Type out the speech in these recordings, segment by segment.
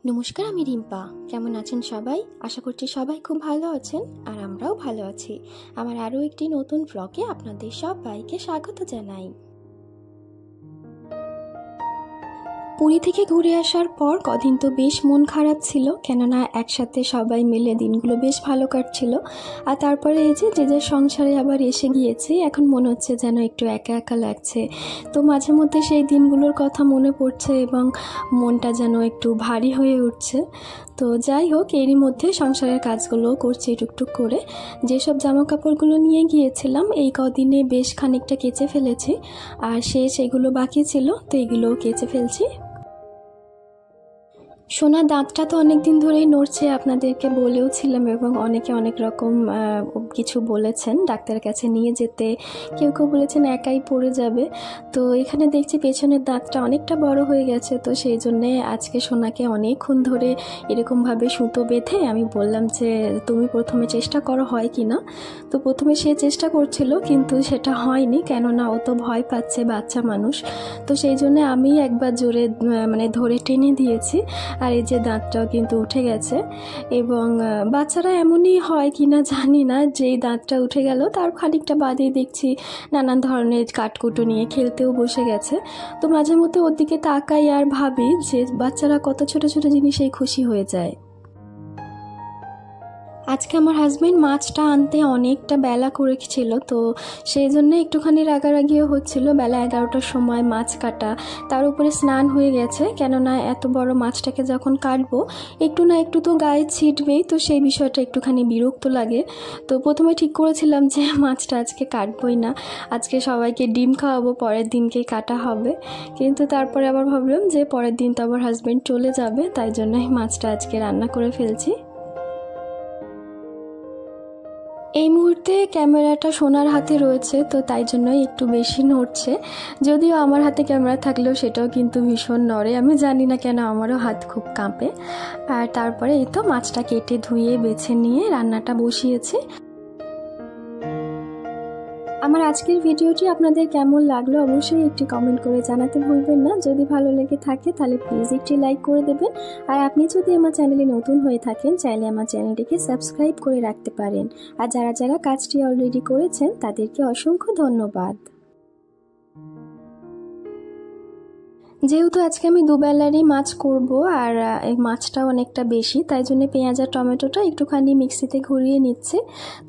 নমস্কার, আমি রিম্পা। কেমন আছেন সবাই? আশা করছি সবাই খুব ভালো আছেন, আর আমরাও ভালো আছি। আমার আরও একটি নতুন ব্লগে আপনাদের সবাইকে স্বাগত জানাই। পুরী থেকে ঘুরে আসার পর কদিন তো বেশ মন খারাপ ছিল, কেননা একসাথে সবাই মিলে দিনগুলো বেশ ভালো কাটছিল। আর তারপরে এই যে যে সংসারে আবার এসে গিয়েছি, এখন মনে হচ্ছে যেন একটু একা একা লাগছে। তো মাঝে মধ্যে সেই দিনগুলোর কথা মনে পড়ছে এবং মনটা যেন একটু ভারী হয়ে উঠছে। তো যাই হোক, এরই মধ্যে সংসারের কাজগুলো করছি টুকটুক করে। যেসব জামা কাপড়গুলো নিয়ে গিয়েছিলাম এই কদিনে বেশ খানিকটা কেচে ফেলেছি, আর সেগুলো বাকি ছিল, তো এগুলোও কেচে ফেলছি। সোনার দাঁতটা তো অনেক দিন ধরেই নড়ছে, আপনাদেরকে বলেও ছিলাম, এবং অনেকে অনেক রকম কিছু বলেছেন ডাক্তারের কাছে নিয়ে যেতে। কেউ কেউ বলেছেন একাই পড়ে যাবে। তো এখানে দেখছি পেছনের দাঁতটা অনেকটা বড় হয়ে গেছে, তো সেই জন্যে আজকে সোনাকে অনেকক্ষণ ধরে এরকমভাবে সুতো বেঁধে আমি বললাম যে তুমি প্রথমে চেষ্টা করো হয় কি না। তো প্রথমে সে চেষ্টা করছিল, কিন্তু সেটা হয়নি, কেননা ও তো ভয় পাচ্ছে, বাচ্চা মানুষ। তো সেই জন্যে আমি একবার জোরে ধরে টেনে দিয়েছি, আর এই যে দাঁতটাও কিন্তু উঠে গেছে। এবং বাচ্চারা এমনই হয় কি না জানি না, যেই দাঁতটা উঠে গেল তার খানিকটা বাদেই দেখছি নানান ধরনের কাঠকুটো নিয়ে খেলতেও বসে গেছে। তো মাঝে মধ্যে ওর দিকে তাকাই আর ভাবি যে বাচ্চারা কত ছোট ছোট জিনিসেই খুশি হয়ে যায়। আজকে আমার হাজব্যান্ড মাছটা আনতে অনেকটা বেলা করেছিল, তো সেই জন্য একটুখানি রাগারাগিও হচ্ছিল। বেলা 11টার সময় মাছ কাটা, তার উপরে স্নান হয়ে গেছে, কেননা এত বড় মাছটাকে যখন কাটবো একটু না একটু তো গায়ে ছিটবেই, তো সেই বিষয়টা একটুখানি বিরক্ত লাগে। তো প্রথমে ঠিক করেছিলাম যে মাছটা আজকে কাটবই না, আজকে সবাইকে ডিম খাওয়াবো, পরের দিনকেই কাটা হবে। কিন্তু তারপরে আবার ভাবলাম যে পরের দিন তো আবার হাজব্যান্ড চলে যাবে, তাই জন্যই মাছটা আজকে রান্না করে ফেলছি। এই মুহূর্তে ক্যামেরাটা সোনার হাতে রয়েছে, তো তাই জন্যই একটু বেশি নড়ছে। যদিও আমার হাতে ক্যামেরা থাকলেও সেটাও কিন্তু ভীষণ নড়ে, আমি জানি না কেন, আমারও হাত খুব কাঁপে। আর তারপরে এই তো মাছটা কেটে ধুয়ে বেছে নিয়ে রান্নাটা বসিয়েছি। আমার আজকের ভিডিওটি আপনাদের কেমন লাগলো অবশ্যই একটি কমেন্ট করে জানাতে ভুলবেন না। যদি ভালো লেগে থাকে তাহলে প্লিজ একটি লাইক করে দেবেন। আর আপনি যদি আমার চ্যানেলে নতুন হয়ে থাকেন, চাইলে আমার চ্যানেলটিকে সাবস্ক্রাইব করে রাখতে পারেন। আর যারা যারা কাজটি অলরেডি করেছেন তাদেরকে অসংখ্য ধন্যবাদ। যেহেতু আজকে আমি দুবেলারই মাছ করব, আর এই মাছটাও অনেকটা বেশি, তাই জন্য পেঁয়াজ আর টমেটোটা একটুখানি মিক্সিতে ঘুরিয়ে নিচ্ছে।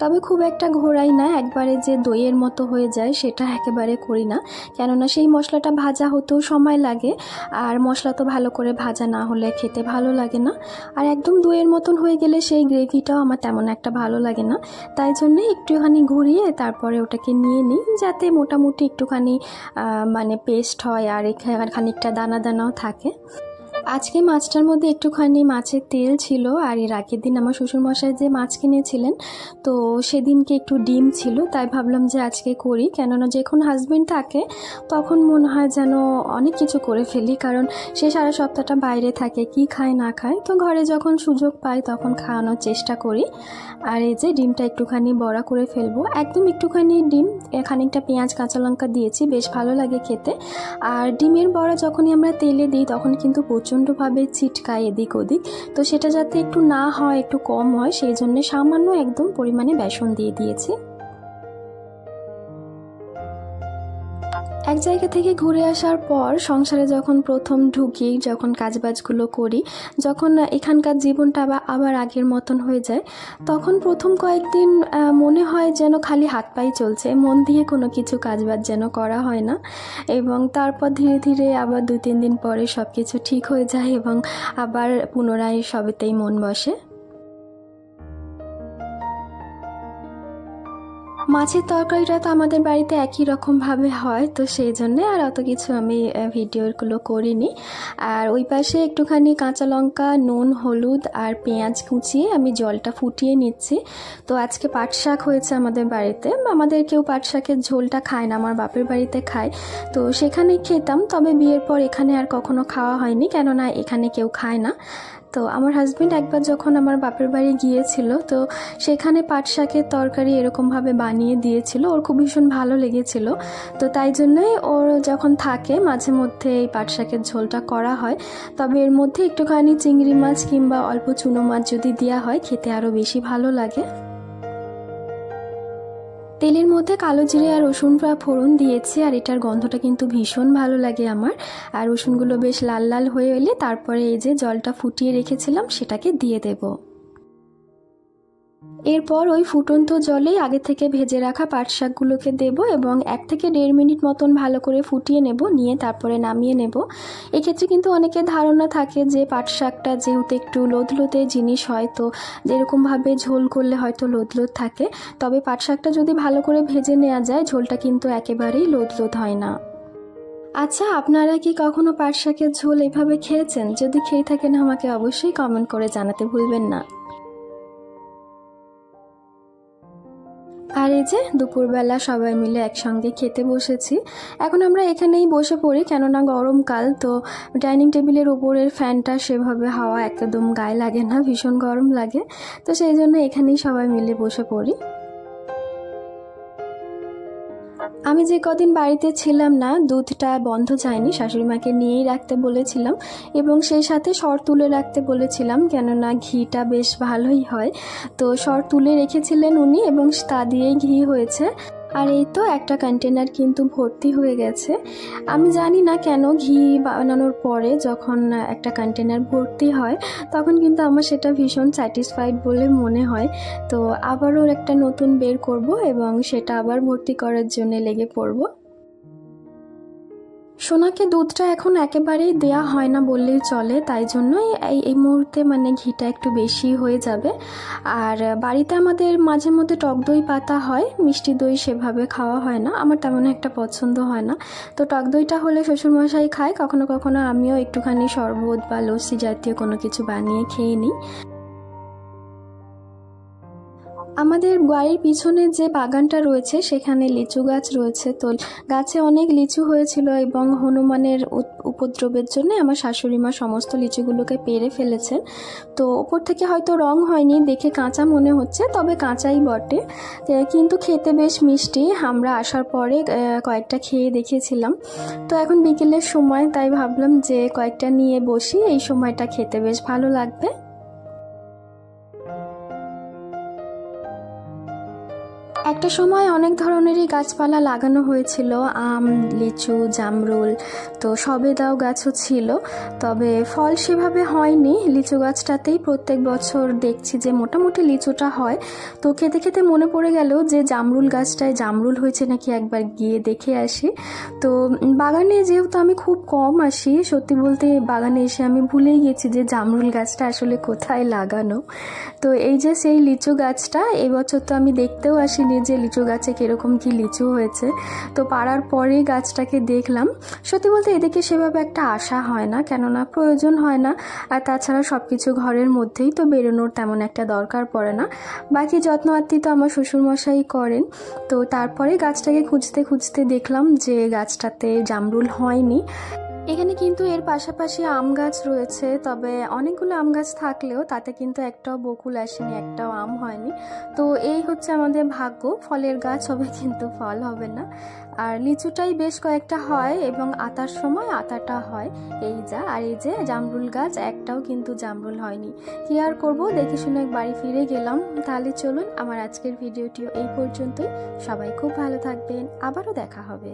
তবে খুব একটা ঘোরাই না, একবারে যে দইয়ের মতো হয়ে যায় সেটা একেবারে করি না, কেননা সেই মশলাটা ভাজা হতেও সময় লাগে, আর মশলা তো ভালো করে ভাজা না হলে খেতে ভালো লাগে না। আর একদম দইয়ের মতন হয়ে গেলে সেই গ্রেভিটাও আমার তেমন একটা ভালো লাগে না, তাই জন্যে একটুখানি ঘুরিয়ে তারপরে ওটাকে নিয়ে নিই, যাতে মোটামুটি একটুখানি পেস্ট হয়, আর খানিকটা দানা দানাও থাকে। আজকে মাছটার মধ্যে একটুখানি মাছের তেল ছিল, আর এর আগের দিন আমার শ্বশুরমশাই যে মাছ কিনেছিলেন, তো সেদিনকে একটু ডিম ছিল, তাই ভাবলাম যে আজকে করি, কেননা যখন হাজব্যান্ড থাকে তখন মনে হয় যেন অনেক কিছু করে ফেলি, কারণ সে সারা সপ্তাহটা বাইরে থাকে, কি খায় না খায়, তো ঘরে যখন সুযোগ পাই তখন খাওয়ানোর চেষ্টা করি। আর এই যে ডিমটা একটুখানি বড়া করে ফেলবো, একদম একটুখানি ডিম, খানিকটা পেঁয়াজ কাঁচা লঙ্কা দিয়েছি, বেশ ভালো লাগে খেতে। আর ডিমের বড়া যখনই আমরা তেলে দিই তখন কিন্তু প্রচণ্ডভাবে ছিটকায় এদিক ওদিক, তো সেটা যাতে একটু না হয়, একটু কম হয়, সেই জন্য সামান্য একদম পরিমাণে বেসন দিয়ে দিয়েছি। এক জায়গা থেকে ঘুরে আসার পর সংসারে যখন প্রথম ঢুকি, যখন কাজবাজগুলো করি, যখন এখানকার জীবনটা আবার আগের মতন হয়ে যায়, তখন প্রথম কয়েকদিন মনে হয় যেন খালি হাত পাই চলছে, মন দিয়ে কোনো কিছু কাজবাজ যেন করা হয় না। এবং তারপর ধীরে ধীরে আবার 2-3 দিন পরে সব কিছু ঠিক হয়ে যায় এবং আবার পুনরায় সবেতেই মন বসে। মাছের তরকারিটা তো আমাদের বাড়িতে একই রকমভাবে হয়, তো সেই জন্যে আর অত কিছু আমি ভিডিওগুলো করিনি। আর ওই পাশে একটুখানি কাঁচা লঙ্কা, নুন, হলুদ আর পেঁয়াজ কুচিয়ে আমি জলটা ফুটিয়ে নিচ্ছি। তো আজকে পাট শাক হয়েছে আমাদের বাড়িতে, আমাদের কেউ পাট শাকের ঝোলটা খায় না, আমার বাপের বাড়িতে খায়, তো সেখানে খেতাম, তবে বিয়ের পর এখানে আর কখনো খাওয়া হয়নি, কেননা এখানে কেউ খায় না। তো আমার হাজবেন্ড একবার যখন আমার বাপের বাড়ি গিয়েছিল, তো সেখানে পাট শাকের তরকারি এরকমভাবে বানিয়ে দিয়েছিল, ওর খুব ভীষণ ভালো লেগেছিল। তো তাই জন্যই ওর যখন থাকে মাঝে মধ্যে এই পাট শাকের ঝোলটা করা হয়। তবে এর মধ্যে একটুখানি চিংড়ি মাছ কিংবা অল্প চুনো মাছ যদি দেওয়া হয়, খেতে আরও বেশি ভালো লাগে। তেলের মধ্যে কালো জিরে আর রসুন ফোড়ন দিয়েছি, আর এটার গন্ধটা কিন্তু ভীষণ ভালো লাগে আমার। আর রসুনগুলো বেশ লাল লাল হয়ে এলে তারপরে এই যে জলটা ফুটিয়ে রেখেছিলাম সেটাকে দিয়ে দেব। এরপর ওই ফুটন্ত জলেই আগে থেকে ভেজে রাখা পাট শাকগুলোকে দেবো এবং 1 থেকে 1.5 মিনিট মতন ভালো করে ফুটিয়ে নেব, নিয়ে তারপরে নামিয়ে নেব। এক্ষেত্রে কিন্তু অনেকের ধারণা থাকে যে পাট শাকটা যেহেতু একটু লোদলোদে জিনিস হয়, তো যেরকমভাবে ঝোল করলে হয়তো লোদলোদ থাকে। তবে পাট শাকটা যদি ভালো করে ভেজে নেওয়া যায়, ঝোলটা কিন্তু একেবারেই লোদলোদ হয় না। আচ্ছা, আপনারা কি কখনো পাট শাকের ঝোল এভাবে খেয়েছেন? যদি খেয়ে থাকেন আমাকে অবশ্যই কমেন্ট করে জানাতে ভুলবেন না। আর এই যে দুপুরবেলা সবাই মিলে একসঙ্গে খেতে বসেছি। এখন আমরা এখানেই বসে পড়ি, কেননা গরমকাল, তো ডাইনিং টেবিলের উপরের ফ্যানটা সেভাবে হাওয়া একদম গায়ে লাগে না, ভীষণ গরম লাগে। তো সেই জন্য এখানেই সবাই মিলে বসে পড়ি। আমি যে কদিন বাড়িতে ছিলাম না, দুধটা বন্ধ যায়নি, শাশুড়ি মাকে নিয়েই রাখতে বলেছিলাম এবং সেই সাথে সর তুলে রাখতে বলেছিলাম, কেননা ঘিটা বেশ ভালোই হয়। তো সর তুলে রেখেছিলেন উনি এবং তা দিয়েই ঘি হয়েছে। আর এই তো একটা কন্টেনার কিন্তু ভর্তি হয়ে গেছে। আমি জানি না কেন ঘি বানানোর পরে যখন একটা কন্টেনার ভর্তি হয় তখন কিন্তু আমার সেটা ভীষণ স্যাটিসফাইড বলে মনে হয়। তো আবারও একটা নতুন বের করব এবং সেটা আবার ভর্তি করার জন্য লেগে পড়ব। সোনাকে দুধটা এখন একেবারেই দেয়া হয় না বললেই চলে, তাই জন্যই এই মুহূর্তে মানে ঘিটা একটু বেশি হয়ে যাবে। আর বাড়িতে আমাদের মাঝে মধ্যে টক দই পাতা হয়, মিষ্টি দই সেভাবে খাওয়া হয় না, আমার তেমন একটা পছন্দ হয় না। তো টক দইটা হলে শ্বশুরমশাই খায়, কখনো কখনো আমিও একটুখানি শরবত বা লস্যি জাতীয় কোনো কিছু বানিয়ে খেয়ে নিই। আমাদের বাড়ির পিছনে যে বাগানটা রয়েছে সেখানে লিচু গাছ রয়েছে। তো গাছে অনেক লিচু হয়েছিল এবং হনুমানের উপদ্রবের জন্য আমার শাশুড়ি মা সমস্ত লিচুগুলোকে পেড়ে ফেলেছেন। তো ওপর থেকে হয়তো রং হয়নি, দেখে কাঁচা মনে হচ্ছে, তবে কাঁচাই বটে, কিন্তু খেতে বেশ মিষ্টি। আমরা আসার পরে কয়েকটা খেয়ে দেখেছিলাম। তো এখন বিকেলের সময়, তাই ভাবলাম যে কয়েকটা নিয়ে বসি, এই সময়টা খেতে বেশ ভালো লাগবে। একটা সময় অনেক ধরনেরই গাছপালা লাগানো হয়েছিল, আম, লিচু, জামরুল, তো সবেদাও গাছও ছিল, তবে ফল সেভাবে হয়নি। লিচু গাছটাতেই প্রত্যেক বছর দেখছি যে মোটামুটি লিচুটা হয়। তো খেতে খেতে মনে পড়ে গেল যে জামরুল গাছটায় জামরুল হয়েছে নাকি, একবার গিয়ে দেখে আসি। তো বাগানে যেহেতু আমি খুব কম আসি, সত্যি বলতে বাগানে এসে আমি ভুলেই গেছি যে জামরুল গাছটা আসলে কোথায় লাগানো। তো এই যে সেই লিচু গাছটা, এবছর তো আমি দেখতেও আসিনি যে লিচু গাছে কিরকম কি লিচু হয়েছে। তো পাড়ার পরেই গাছটাকে দেখলাম। সত্যি বলতে এদিকে সেভাবে একটা আশা হয় না, কেননা প্রয়োজন হয় না, আর তাছাড়া সব কিছু ঘরের মধ্যেই, তো বেরোনোর তেমন একটা দরকার পড়ে না। বাকি যত্ন আত্তি তো আমার শ্বশুরমশাই করেন। তো তারপরে গাছটাকে খুঁজতে খুঁজতে দেখলাম যে গাছটাতে জামরুল হয়নি। এখানে কিন্তু এর পাশাপাশি আম গাছ রয়েছে, তবে অনেকগুলো আম গাছ থাকলেও তাতে কিন্তু একটাও বকুল আসেনি, একটাও আম হয়নি। তো এই হচ্ছে আমাদের ভাগ্য, ফলের গাছ হবে কিন্তু ফল হবে না। আর লিচুটাই বেশ কয়েকটা হয় এবং আতার সময় আতাটা হয়, এই যা। আর এই যে জামরুল গাছ, একটাও কিন্তু জামরুল হয়নি। কি আর করবো, দেখে শুনে বাড়ি ফিরে গেলাম। তাহলে চলুন, আমার আজকের ভিডিওটিও এই পর্যন্তই। সবাই খুব ভালো থাকবেন, আবারও দেখা হবে।